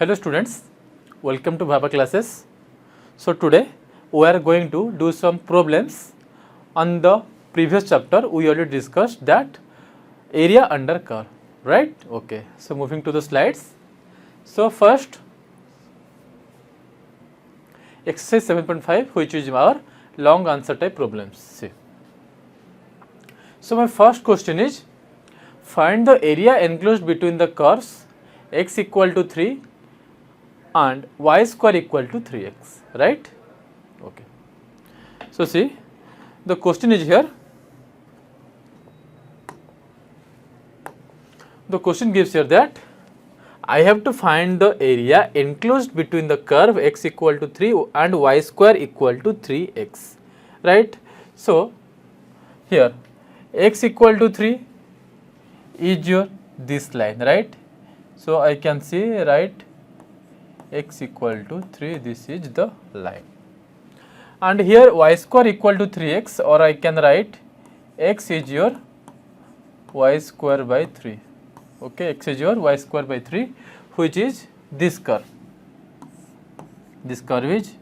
Hello students, welcome to Bhaba classes. So today we are going to do some problems. On the previous chapter we already discussed that area under curve, right? Okay, so moving to the slides. So first exercise 7.5, which is our long answer type problems. See. So my first question is, find the area enclosed between the curves x equal to 3 and y square equal to 3x, right? Okay. So see, the question is here. The question gives here that I have to find the area enclosed between the curve x equal to 3 and y square equal to 3x, right? So here x equal to 3 is your this line, right? So I can say, right, x equal to 3, this is the line, and here y square equal to 3x, or I can write x is your y square by 3. Okay, x is your y square by 3, which is this curve. This curve is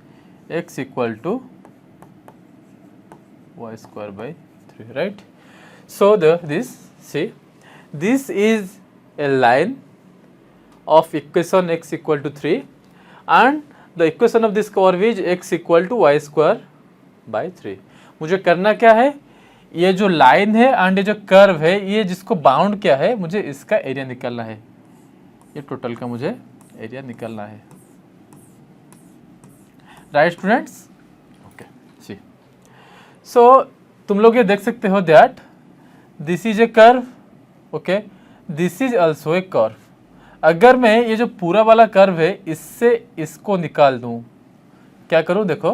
x equal to y square by 3, right? So this is a line of equation x equal to 3, and the equation of this curve is x equal to y square by 3. मुझे करना क्या है, ये जो line है and ये जो curve है, ये जिसको बाउंड क्या है, मुझे इसका एरिया निकालना है. ये टोटल का मुझे एरिया निकालना है, राइट स्टूडेंट्स? ओके, सी. सो तुम लोग ये देख सकते हो that this is a curve, okay, this is also a curve. अगर मैं ये जो पूरा वाला कर्व है इससे इसको निकाल दूं, क्या करूं? देखो,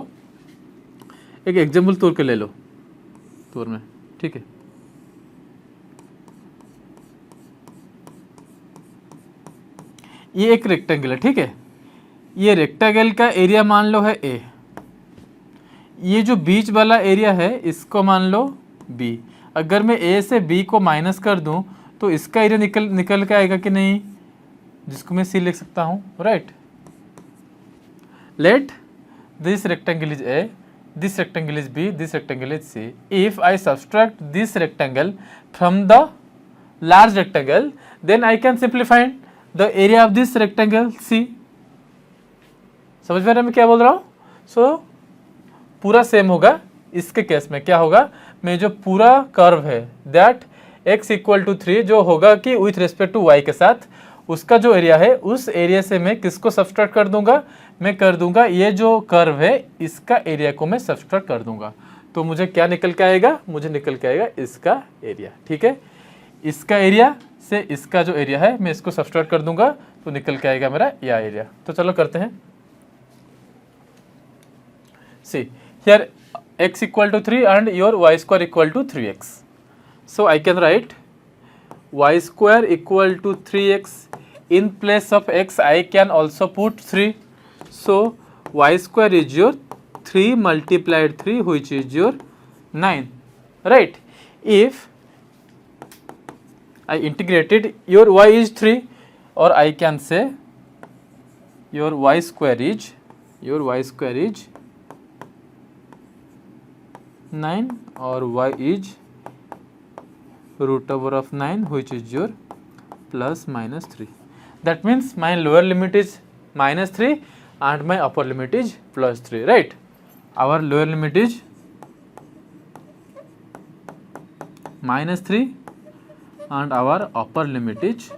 एक एग्जाम्पल तौर के ले लो, तौर में, ठीक है. ये एक रेक्टेंगल है, ठीक है. ये रेक्टेंगल का एरिया मान लो है ए. ये जो बीच वाला एरिया है इसको मान लो बी. अगर मैं ए से बी को माइनस कर दूं तो इसका एरिया निकल के आएगा कि नहीं, जिसको मैं सी लिख सकता हूं, right. Let this rectangle is a, this rectangle is B, this rectangle is C. If I subtract this rectangle from the large rectangle, then I can simplify the area of this rectangle C. समझ में आ रहा है मैं क्या बोल रहा हूँ? So पूरा सेम होगा. इसके केस में क्या होगा, मैं जो पूरा कर्व है that x equal to 3 जो होगा कि with respect to y के साथ उसका जो एरिया है, उस एरिया से मैं किसको सब्सट्रैक्ट कर दूंगा, मैं कर दूंगा ये जो कर्व है इसका एरिया को मैं सब्सट्रैक्ट कर दूंगा. तो मुझे क्या निकल के आएगा, मुझे निकल के आएगा इसका एरिया, ठीक है. इसका एरिया से इसका जो एरिया है मैं इसको सब्सट्रैक्ट कर दूंगा तो निकल के आएगा मेरा यह एरिया. तो चलो करते हैं. See here x equal to 3 and your y square equal to 3x. So I can write y square equal to 3x. In place of x I can also put 3. So y square is your 3 multiplied 3, which is your 9, right? If I integrated, your y is 3, or I can say your y square is 9, or y is root over of 9, which is your plus minus 3. That means my lower limit is minus 3 and my upper limit is plus 3, right? Our lower limit is minus 3 and our upper limit is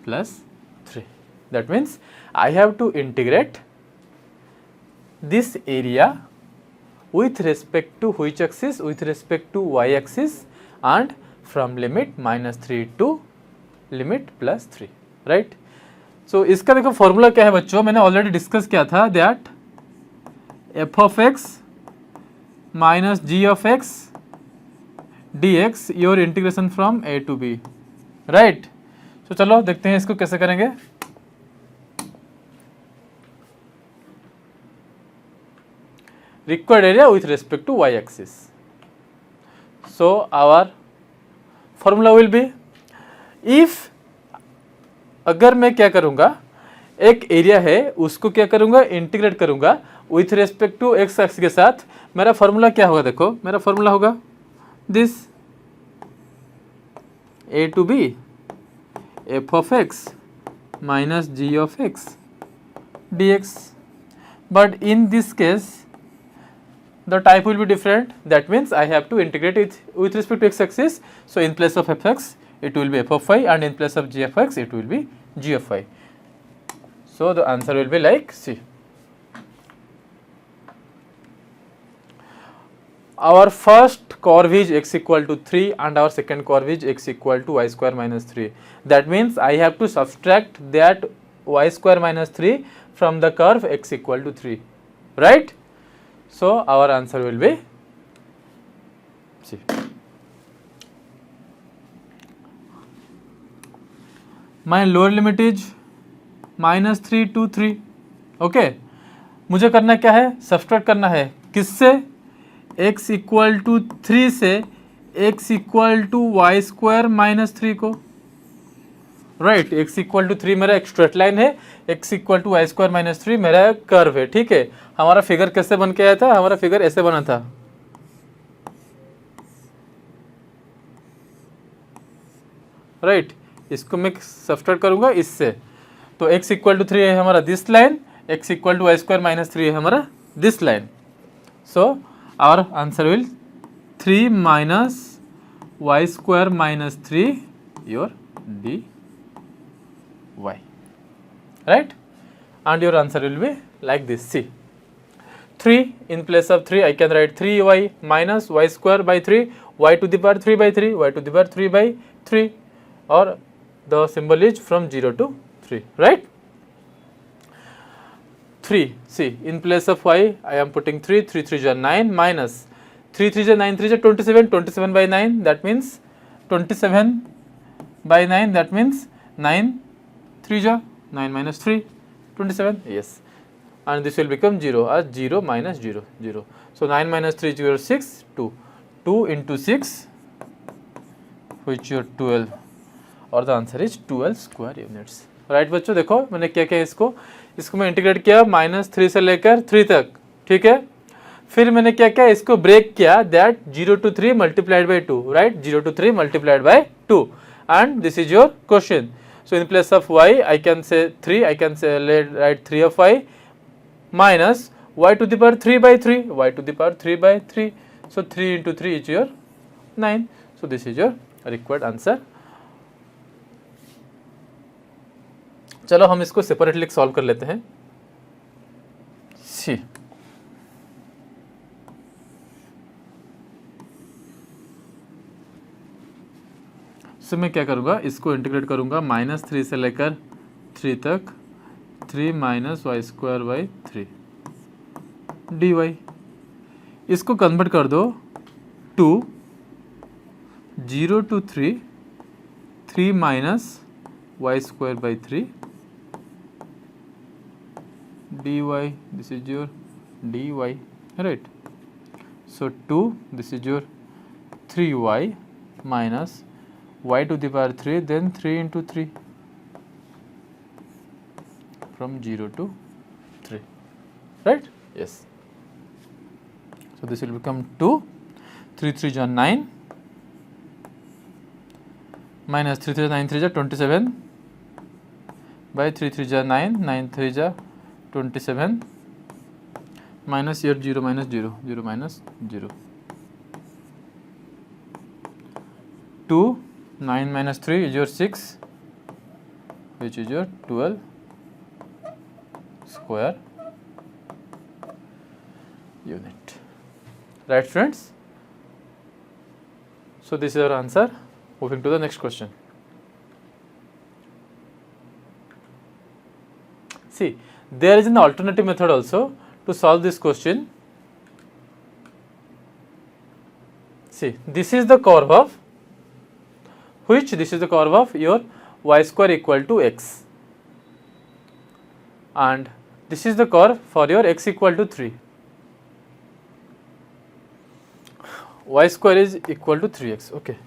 plus 3. That means I have to integrate this area with respect to which axis, with respect to y axis, and from limit minus 3 to limit plus 3, right. So इसका देखो formula क्या है बच्चों, मैंने already discuss किया था that f of x minus g of x d x your integration from a to b, right. तो चलो देखते हैं इसको कैसे करेंगे. Required area with respect to y axis. So our formula will be, if अगर मैं क्या करूँगा, एक एरिया है उसको क्या करूँगा, इंटीग्रेट करूँगा with respect to x x के साथ। मेरा फॉर्मूला क्या होगा, देखो मेरा फॉर्मूला होगा this a to b f of x minus g of x d x, but in this case the type will be different. That means I have to integrate it with respect to x axis. So in place of fx it will be f of y, and in place of g of x it will be g of y. So the answer will be like C. Our first curve is x equal to 3 and our second curve is x equal to y square minus 3. That means I have to subtract that y square minus 3 from the curve x equal to 3, right? So our answer will be C. My lower limit is -3 to 3. Okay, मुझे करना क्या है, subtract करना है किससे, x equal to 3 से x equal to y square minus 3 को, right. x equal to 3 मेरा एक स्ट्रेट लाइन है, x equal to y square minus 3 मेरा कर्व है, ठीक है। हमारा फिगर कैसे बन के आया था, हमारा फिगर ऐसे बना था, राइट। इसको मैं सब्सट्रैक्ट करूंगा इससे, तो x इक्वल टू 3 है हमारा this line, x equal to y square minus 3 है हमारा this line. So our answer will 3 minus y square minus 3 your d y, right? And your answer will be like this. See, 3 in place of 3 I can write 3y minus y square by 3, y to the power 3 by 3, y to the power 3 by 3, or the symbol is from 0 to 3, right? 3, see, in place of y I am putting 3, 3 3 is 9 minus 3 3 is 9 3 is 27, 27 by 9 that means 27 by 9, that means 9 3 is 9 minus 3 27, yes, and this will become 0 as 0 minus 0 0. So 9 minus 3 is your 6, 2 2 into 6 which your 12, और the answer is 12 square units, right बच्चों। देखो मैंने क्या किया, इसको मैं integrate किया -3 से लेकर 3 तक, ठीक है। फिर मैंने क्या किया, इसको ब्रेक किया, that 0 to 3 multiplied by 2, right, 0 to 3 multiplied by 2, and this is your question. So in place of y I can say 3, I can say write 3 of y minus y to the power 3 by 3, y to the power 3 by 3. So 3 into 3 is your 9. So this is your required answer. चलो हम इसको separately solve कर लेते हैं। सी, तो मैं क्या करूँगा, इसको इंटीग्रेट करूँगा -3 से लेकर 3 तक, 3 minus y square by 3 d y. इसको कन्वर्ट कर दो to 0 to 3 3 minus y square by 3 d y, this is your d y, right. So 2, this is your 3y माइनस y to the power 3, then 3 into 3 from 0 to 3, right? Yes. So this will become 2, 3 3 is 9 minus 3 3 is 9 3 is 27 by 3 3 is 9, 9 3 is 27 minus here 0 minus 0, 0 minus 0, 2 9 minus 3 is your 6, which is your 12 square unit, right friends? So this is our answer. Moving to the next question. See, there is an alternative method also to solve this question. See, this is the curve of which, this is the curve of your y square equal to x, and this is the curve for your x equal to 3. Y square is equal to 3x, okay,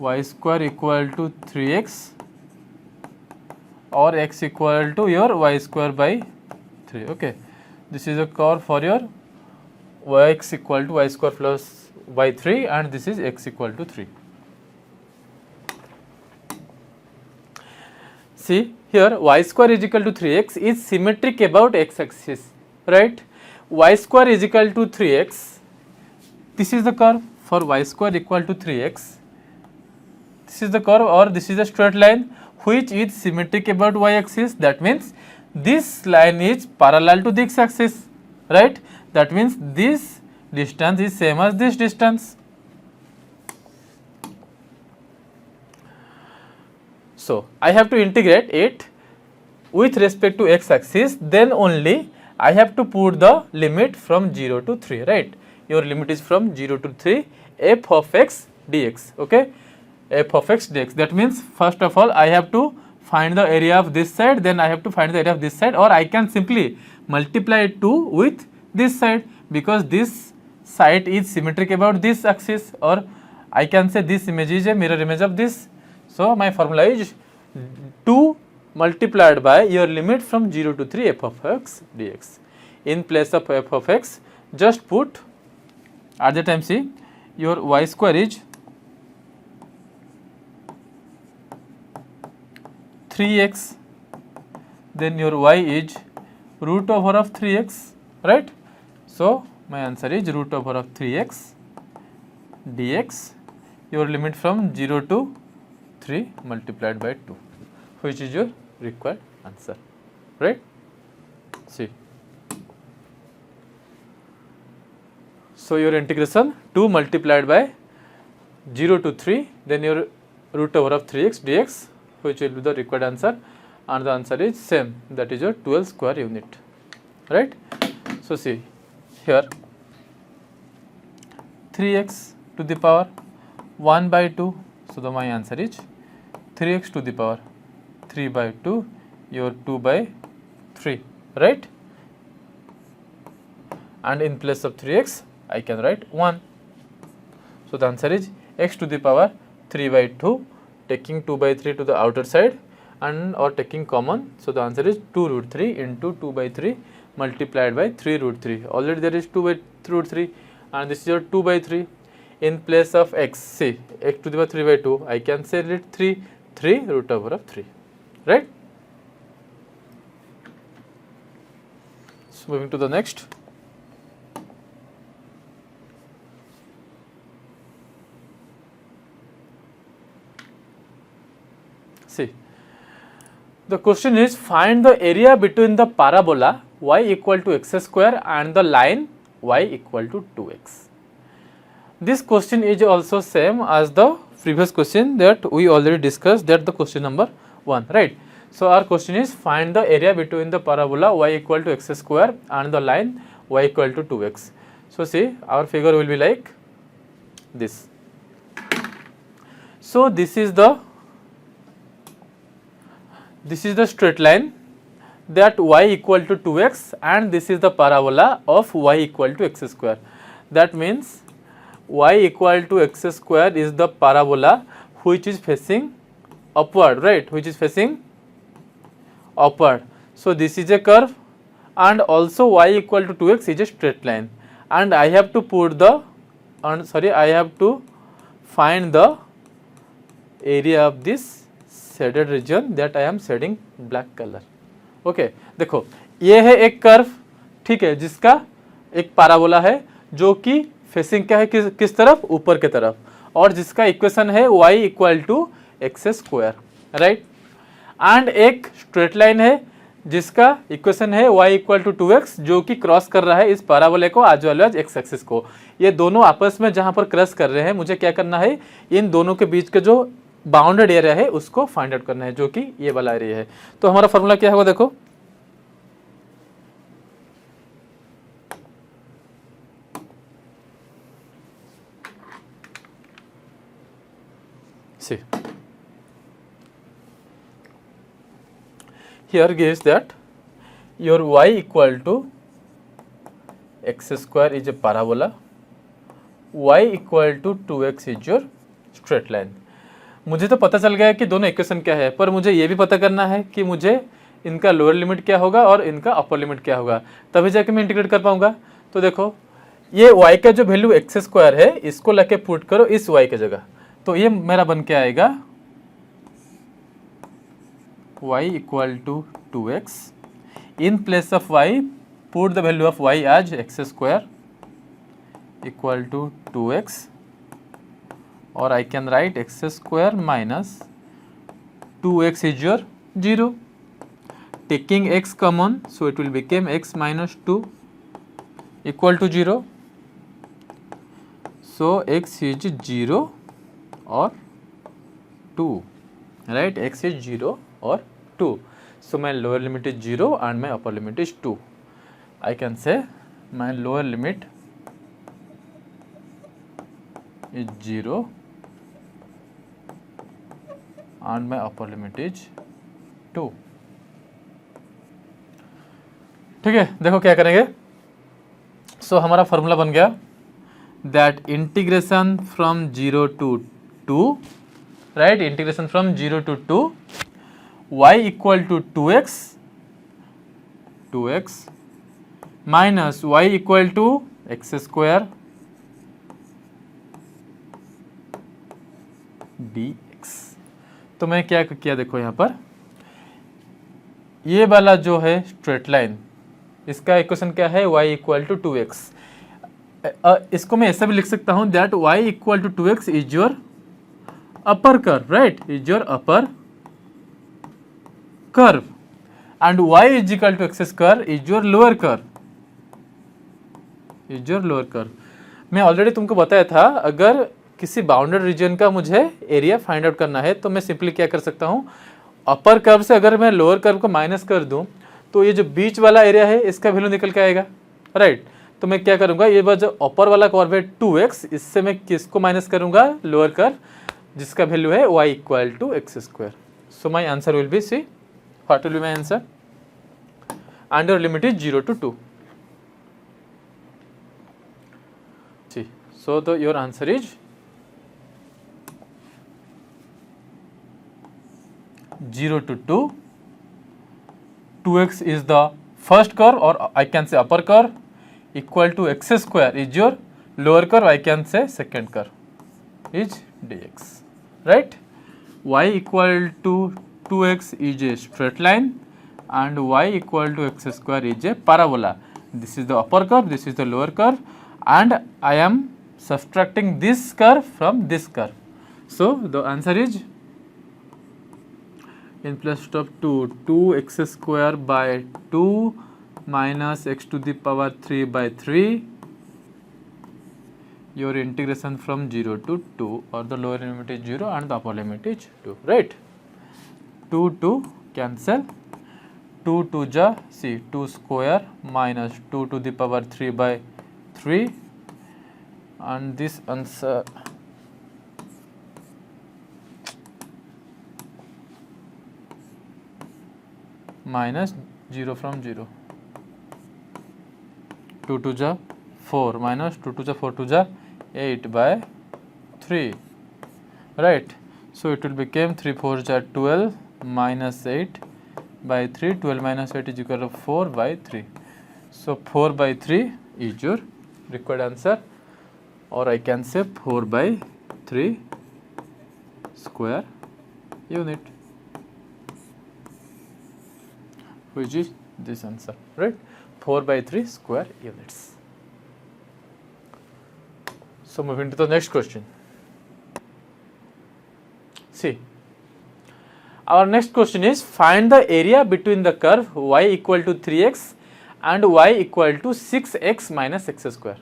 y square equal to 3x or x equal to your y square by 3. Okay, this is a curve for your x equal to y square plus by 3 and this is x equal to 3. See here, y square is equal to 3x is symmetric about x axis, right? Y square is equal to 3x, this is the curve for y square equal to 3x, this is the curve or this is a straight line which is symmetric about y axis. That means this line is parallel to this axis, right? That means this distance is same as this distance. So I have to integrate it with respect to x axis, then only I have to put the limit from 0 to 3, right? Your limit is from 0 to 3 f of x dx, okay? F of x dx. That means first of all I have to find the area of this side, then I have to find the area of this side, or I can simply multiply 2 with this side because this side is symmetric about this axis, or I can say this image is a mirror image of this. So my formula is 2 multiplied by your limit from 0 to 3 f of x dx. In place of f of x, just put at the time, see your y square is 3x, then your y is root over of 3x, right? So my answer is root over of 3x dx, your limit from 0 to 3 multiplied by 2, which is your required answer, right? See, so your integration 2 multiplied by 0 to 3, then your root over of 3x dx, which will be the required answer, and the answer is same, that is your 12 square unit, right? So see here 3x to the power 1 by 2, so the my answer is 3x to the power 3 by 2, your 2 by 3, right? And in place of 3x I can write 1. So the answer is x to the power 3 by 2, taking 2 by 3 to the outer side and or taking common. So the answer is 2 root 3 into 2 by 3 multiplied by 3 root 3. Already there is 2 by root 3 and this is your 2 by 3. In place of x, see x to the power 3 by 2, I can say it 3 root over of 3, right? So moving to the next. See, the question is find the area between the parabola y equal to x square and the line y equal to 2x. This question is also same as the previous question that we already discussed, that the question number 1, right? So our question is find the area between the parabola y equal to x square and the line y equal to 2x. So see, our figure will be like this. So this is the straight line that y equal to 2x, and this is the parabola of y equal to x square. That means y equal to x square is the parabola which is facing upward, right? Which is facing upward. So this is a curve, and also y equal to 2x is a straight line, and I have to put the I have to find the area of this shaded region that I am shading black colour. Okay, देखो ये है एक curve, ठीक है, जिसका एक parabola है जो कि फेसिंग क्या है, किस तरफ, ऊपर के तरफ, और जिसका इक्वेशन है y equal to x square, right. And एक स्ट्रेट लाइन है जिसका इक्वेशन है y इक्वल टू 2x, जो कि क्रॉस कर रहा है इस पैराबोले को as well as x axis को. ये दोनों आपस में जहां पर क्रॉस कर रहे हैं, मुझे क्या करना है, इन दोनों के बीच के जो बाउंडेड एरिया है उसको फाइंड आउट करना है, जो कि ये वाला एरिया है. तो हमारा फॉर्मूला क्या होगा, देखो see here gives that your y equal to x square is a parabola, y equal to 2x is your straight line. मुझे तो पता चल गया है कि दोनों इक्वेशन क्या है, पर मुझे ये भी पता करना है कि मुझे इनका लोअर लिमिट क्या होगा और इनका अपर लिमिट क्या होगा, तभी जाके मैं इंटीग्रेट कर पाऊंगा। तो देखो ये y का जो वैल्यू एक्स स्क्वायर है इसको लेके पुट करो इस y की जगह, तो ये मेरा बन के आएगा y equal to 2x, in place of y put the value of y as x square equal to 2x, और I can write x square minus 2x is your 0. Taking x common, so it will become x minus 2 equal to 0. So x is 0 or 2, right? X is 0 or 2. So my lower limit is 0 and my upper limit is 2. I can say my lower limit is 0 and my upper limit is 2. ठीक है, देखो क्या करेंगे। सो हमारा formula बन गया that integration from 0 to 2, right, integration from 0 to 2 y equal to 2x minus y equal to x square dx। तो मैं क्या किया, देखो यहाँ पर ये वाला जो है स्ट्रेट लाइन, इसका इक्वेशन क्या है, y इक्वल टू 2x। इसको मैं ऐसा भी लिख सकता हूँ that y equal to 2x is your upper curve, right, is your upper curve, and y is equal to x square is your lower curve, is your lower curve. मैं already तुमको बताया था अगर किसी बाउंडेड रीजन का मुझे area find out करना है तो मैं सिंपली क्या कर सकता हूँ, अपर कर्व से अगर मैं लोअर कर्व को माइनस कर दूं तो ये जो बीच वाला एरिया है इसका वैल्यू निकल के आएगा, राइट। तो मैं क्या करूंगा, ये बार जो अपर वाला कर्व है 2x, इससे मैं किसको माइनस करूंगा, लोअर कर्व जिसका वैल्यू है y equal to x square. So my answer will be see, what will be my answer, and your limit is 0 to 2। See, so the your answer is 0 to 2, 2x is the first curve or I can say upper curve, equal to x square is your lower curve, I can say second curve is dx, right. Y equal to 2x is a straight line and y equal to x square is a parabola. This is the upper curve, this is the lower curve, and I am subtracting this curve from this curve. So the answer is in place of 2x square by 2 minus x to the power 3 by 3, your integration from 0 to 2, or the lower limit is 0 and the upper limit is 2, right. 2 cancel, 2 to ja, see 2 square minus 2 to the power 3 by 3, and this answer minus 0 from 0, 2 to ja 4 minus 2 to ja 4 to ja 8 by 3, right. So it will become 3 4 ja 12 minus 8 by 3, 12 minus 8 is equal to 4 by 3. So 4 by 3 is your required answer, or I can say 4 by 3 square unit, which is this answer, right, 4 by 3 square units. So moving to the next question. See, our next question is find the area between the curve y equal to 3x and y equal to 6x minus x square.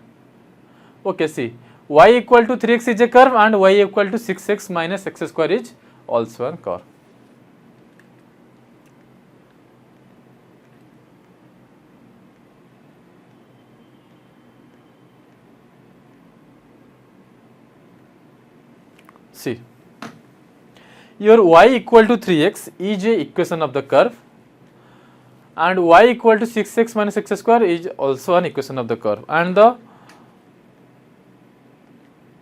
Okay, see, y equal to 3x is a curve and y equal to 6x minus x square is also a curve. See, your y equal to 3x is a equation of the curve and y equal to 6x minus x square is also an equation of the curve, and the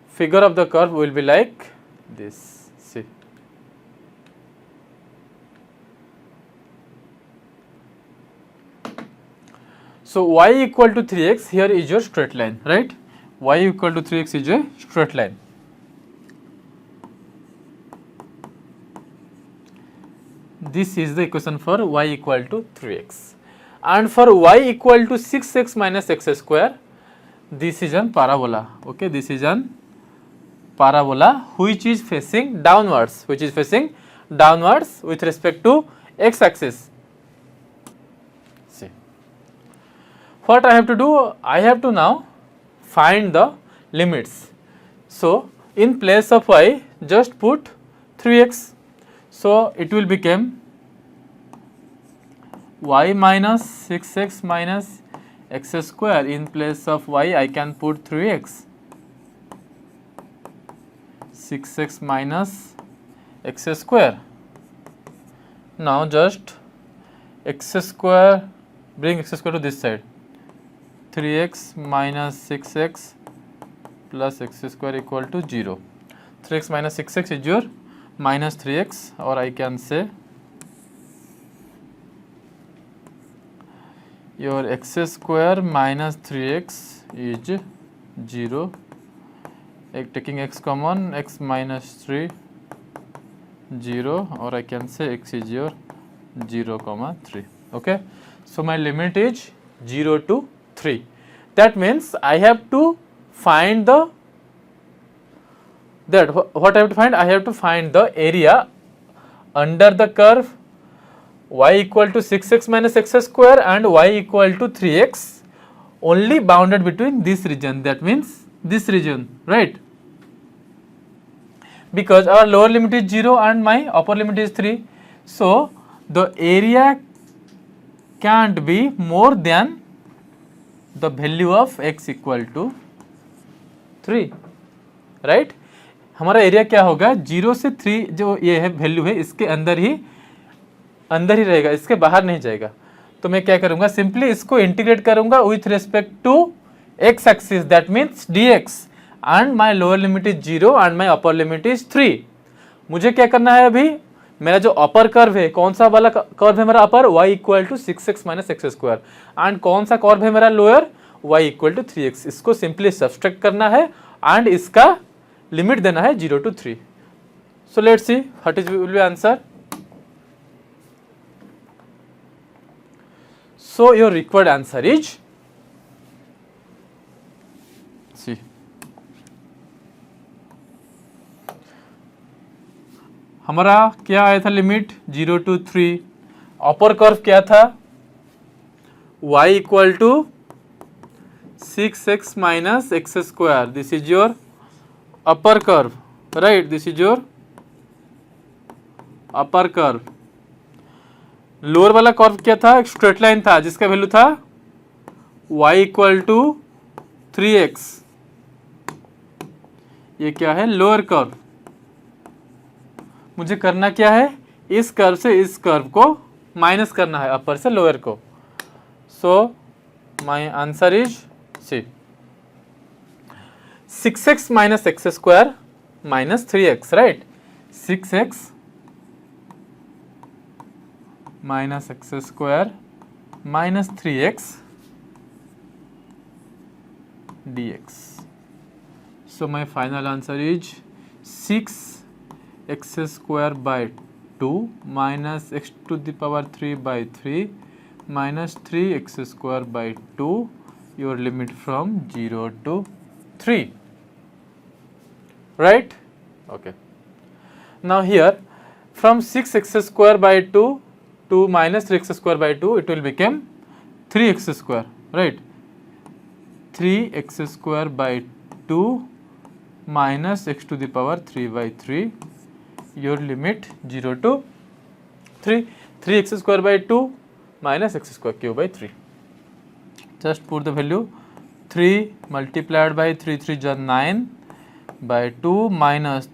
figure of the curve will be like this. See, So y equal to 3x here is your straight line, right? Y equal to 3x is a straight line. This is the equation for y equal to 3x. And for y equal to 6x minus x square, this is an parabola. Okay, this is an parabola which is facing downwards, with respect to x axis. See, what I have to do, I have to now find the limits. So in place of y, just put 3x. So it will become y minus 6x minus x square. In place of y, I can put 3x. 6x minus x square. Now just x square, bring x square to this side. 3x minus 6x plus x square equal to 0. 3x minus 6x is your minus 3x, or I can say your x square minus 3x is 0. Taking x common, x minus 3 0, or I can say x is your 0 comma 3. Okay, so my limit is 0 to 3. That means I have to find the what I have to find? I have to find the area under the curve y equal to 6x minus x square and y equal to 3x, only bounded between this region. That means this region, right? Because our lower limit is 0 and my upper limit is 3. So the area can't be more than the value of x equal to 3, right? हमारा area क्या होगा, 0 से 3 जो ये है value है, इसके अंदर ही रहेगा, इसके बाहर नहीं जाएगा. तो मैं क्या करूंगा, सिंपली इसको इंटीग्रेट करूंगा with respect to x axis, that means dx, and my lower limit is 0 and my upper limit is 3. मुझे क्या करना है, अभी मेरा जो अपर कर्व है, कौन सा वाला कर्व है मेरा upper, y equal to 6x minus x square, and कौन सा कर्व है मेरा lower, y equal to 3x. इसको सिंपली सब्सट्रैक्ट करना है एंड इसका लिमिट देना है 0 to 3. So let's see what is will be answer. So your required answer is, C, हमारा क्या आया था लिमिट 0 to 3. अपर कर्व क्या था, y equal to 6x minus x square. This is your upper curve, right? This is your upper curve. Lower वाला curve क्या था, एक स्ट्रेट लाइन था जिसका वैल्यू था y इक्वल टू 3x. ये क्या है, लोअर कर्व. मुझे करना क्या है, इस कर्व से इस कर्व को माइनस करना है, अपर से लोअर को. So my answer is see, 6x minus x square minus 3x, right? 6x minus x square minus 3x dx. So my final answer is 6x square by 2 minus x to the power 3 by 3 minus 3x square by 2, your limit from 0 to 3. Right? Okay. Now here from 6x square by 2 to minus 3x square by 2, it will become 3x square, right? 3x square by 2 minus x to the power 3 by 3, your limit 0 to 3. 3x square by 2 minus x square cube by 3. Just put the value. 3 multiplied by 3 3 is 9 by 2 minus,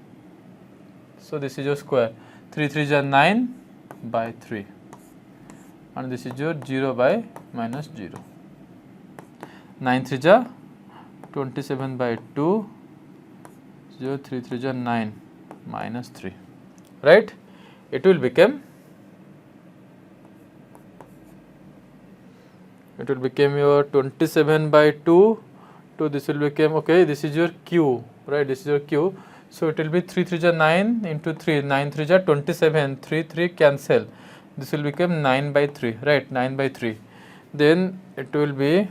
so this is your square, 3 3 is 9 by 3, and this is your 0 by minus 0. 9 3 is 27 by 2, 0 3 3 is 9 minus 3, right? It will become it will become your 27 by 2 to this will become, okay, this is your q, right, this is your q. So it will be 3 3 9 into 3, 9 3 27, 3 3 cancel, this will become 9 by 3, right, 9 by 3. Then it will be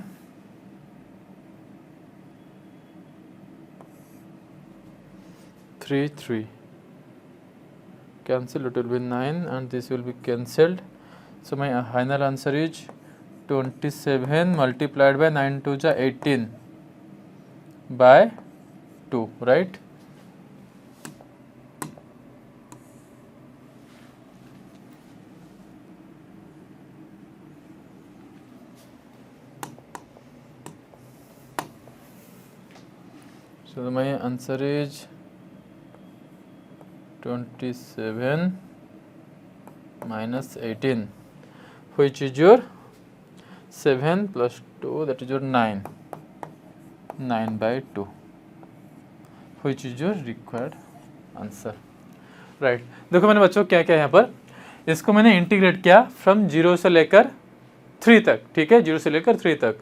3 3 cancel, it will be 9 and this will be cancelled. So my final answer is 27 multiplied by 9 to 18 by 2, right? So my answer is 27 minus 18, which is your 7 plus 2, that is your 9 by 2, which is your required answer, right. देखो मैंने बच्चों क्या क्या यहाँ पर, इसको मैंने integrate किया फ्रॉम 0 से लेकर 3 तक, ठीक है, 0 से लेकर 3 तक।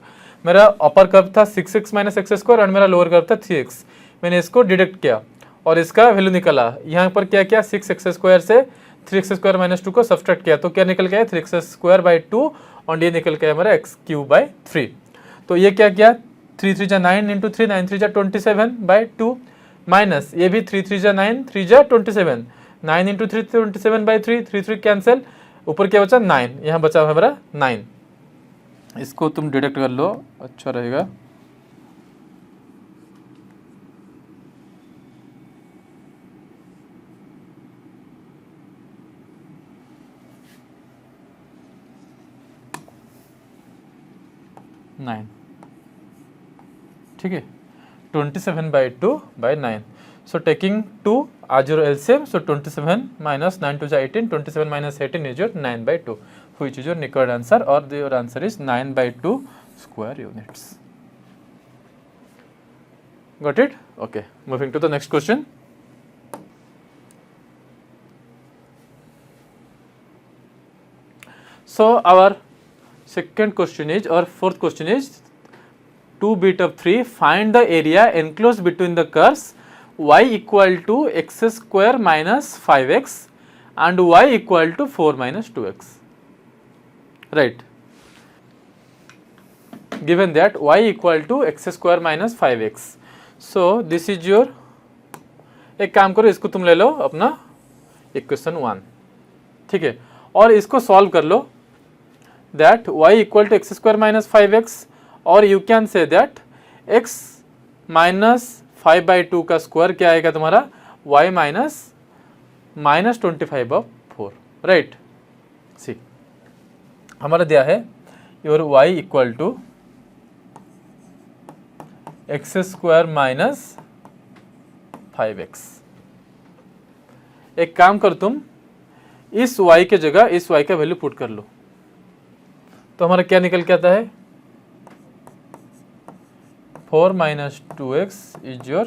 मेरा अपर कर्व था 6x माइनस एक्स स्क्वायर और मेरा लोअर कर्व था 3x। मैंने इसको डिडक्ट किया और इसका वैल्यू निकला। यहाँ पर क्या किया, 6x स्क्वायर से 3x स्क्वायर माइनस 2 को सब्सट्रैक्ट किया, तो क्या निकल गया, 3x स्क्वायर बाई 2 और ये निकल गया हमारा x क्यूब बाई 3। तो ये क्या किया, 3 3 9 इंटू 3, 9 3 27 बाई 2 माइनस ये भी 3 3 9, 3 27, 9 इंटू 3 27 बाई 3, 3 3 कैंसिल, ऊपर क्या बचा 9, यहाँ बचा है हमारा 9। इसको तुम डिडक्ट कर लो, अच्छा रहेगा। नाइन, ठीक है, 27 by 2 by 9. So taking 2 as your LCM, so 27 minus 9 to the 18, 27 minus 18 is your 9 by 2, which is your required answer, or your answer is 9 by 2 square units. Got it? Okay, moving to the next question. So our second question is, or fourth question is 2 bit of 3, find the area enclosed between the curves y equal to x square minus 5x and y equal to 4 minus 2x, right? Given that y equal to x square minus 5x, so this is your, एक काम करो, इसको तुम ले लो अपना equation 1, ठीक है, और इसको सॉल्व कर लो, that y equal to x square minus 5x, और you can say that x minus 5 by 2 का स्क्वायर क्या आएगा तुम्हारा, y minus 25 of 4, right. See हमारा दिया है your y equal to x square minus 5x। एक काम करो तुम, इस y के जगह इस y का वैल्यू पुट कर लो, तो हमारा क्या निकल के आता है, 4 minus 2x is your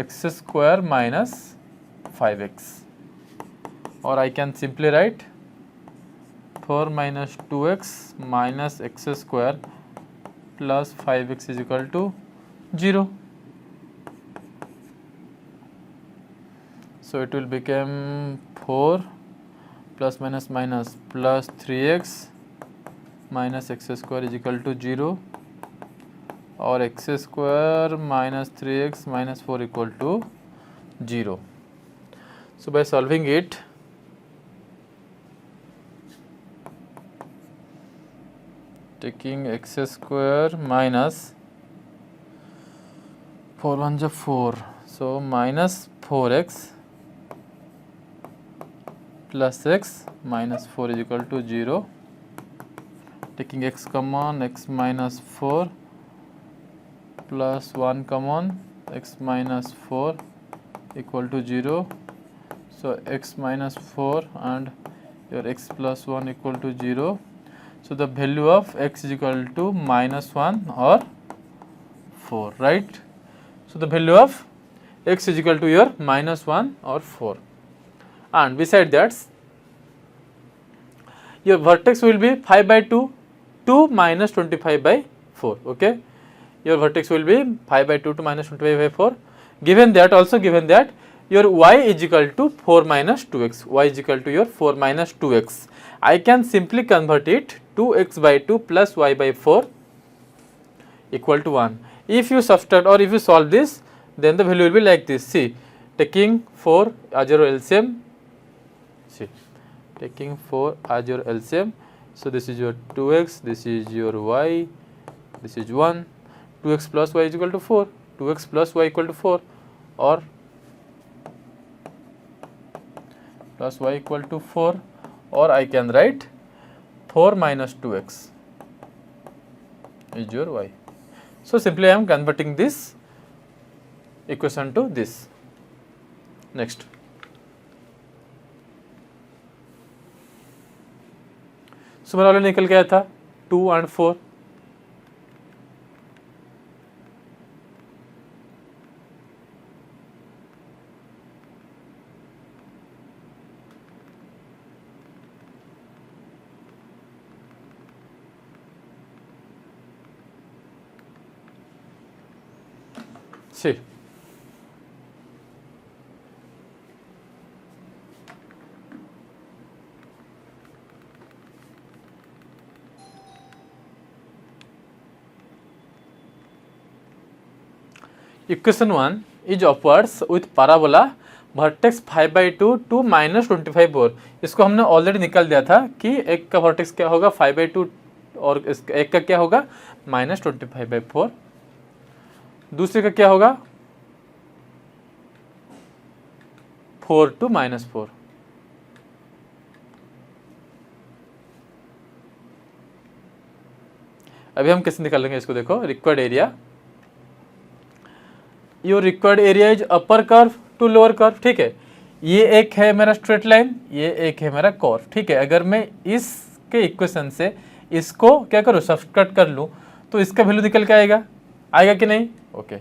x square minus 5x, or I can simply write 4 minus 2x minus x square plus 5x is equal to 0. So it will become 4 plus minus minus plus 3x minus x square is equal to 0, और x square minus 3x minus 4 equal to 0. So by solving it, taking x square minus 4 1 जा 4, so minus 4x plus x minus 4 is equal to 0. Taking x common, x minus 4 plus 1 common, x minus 4 equal to 0. So x minus 4 and your x plus 1 equal to 0. So the value of x is equal to minus 1 or 4, right? So the value of x is equal to your minus 1 or 4, and beside that your vertex will be 5 by 2, 2 minus 25 by 4. Okay, your vertex will be 5 by 2 to minus 25 by 4. Given that, also given that your y is equal to 4 minus 2x, y is equal to your 4 minus 2x. I can simply convert it 2x by 2 plus y by 4 equal to 1. If you subtract or if you solve this, then the value will be like this. See, taking 4 as your LCM, see, taking 4 as your LCM, so this is your 2x, this is your y, this is 1, 2x plus y is equal to 4, 2x plus y equal to 4, or plus y equal to 4, or I can write 4 minus 2x is your y. So simply I am converting this equation to this. Next, so मेरा वाला निकल गया था 2 and 4. See, equation 1 is upwards with parabola vertex 5 by 2 to minus 25 4. इसको हमने already निकाल दिया था कि एक का वर्टेक्स क्या होगा 5 by 2 और एक का क्या होगा minus 25 by 4. दूसरे का क्या होगा 4 to minus 4. अभी हम कैसे निकालेंगे इसको, देखो required area, your required area is upper curve to lower curve. ठीक है, ये एक है मेरा स्ट्रेट लाइन, ये एक है मेरा कर्व. ठीक है, अगर मैं इसके इक्वेशन से इसको क्या करूँ सब्सट्रैक्ट कर लूँ तो इसका वैल्यू निकल के आएगा, आएगा कि नहीं. ओके,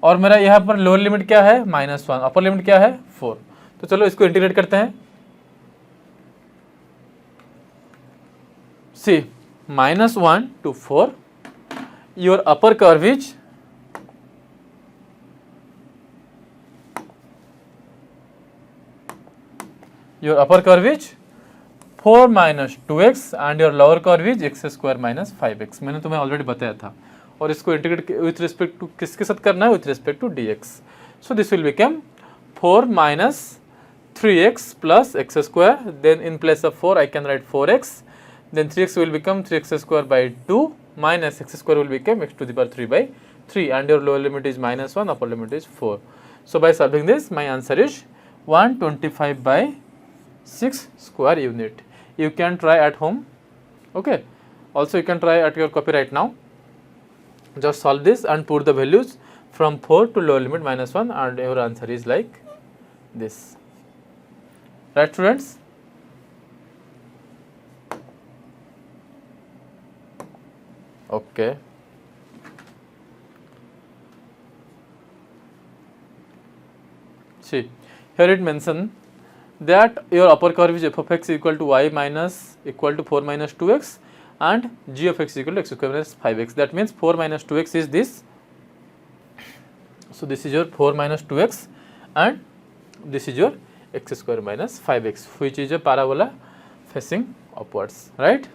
और मेरा यहाँ पर लोअर लिमिट क्या है -1, अपर लिमिट क्या है 4. तो चलो इसको इंटीग्रेट करते हैं. सी -1 to 4, your upper curve is your upper curve is 4 minus 2x and your lower curve is x square minus 5x. मैंने तुम्हें ऑलरेडी बताया था. और इसको इंटीग्रेट विथ रिस्पेक्ट टू किसके साथ करना है, with respect to dx. So this will become 4 minus 3x plus x square, then in place of 4 I can write 4x, then 3x will become 3x square by 2 minus x square will become x to the power 3 by 3, and your lower limit is -1, upper limit is 4. So by solving this, my answer is 125 by 6 square unit. You can try at home. Okay, also you can try at your copy right now. Just solve this and put the values from 4 to lower limit -1, and your answer is like this. Right, students? Okay. See, here it mentioned that your upper curve is f of x equal to y minus equal to 4 minus 2x and g of x equal to x square minus 5x. That means 4 minus 2x is this. So this is your 4 minus 2x and this is your x square minus 5x, which is a parabola facing upwards, right?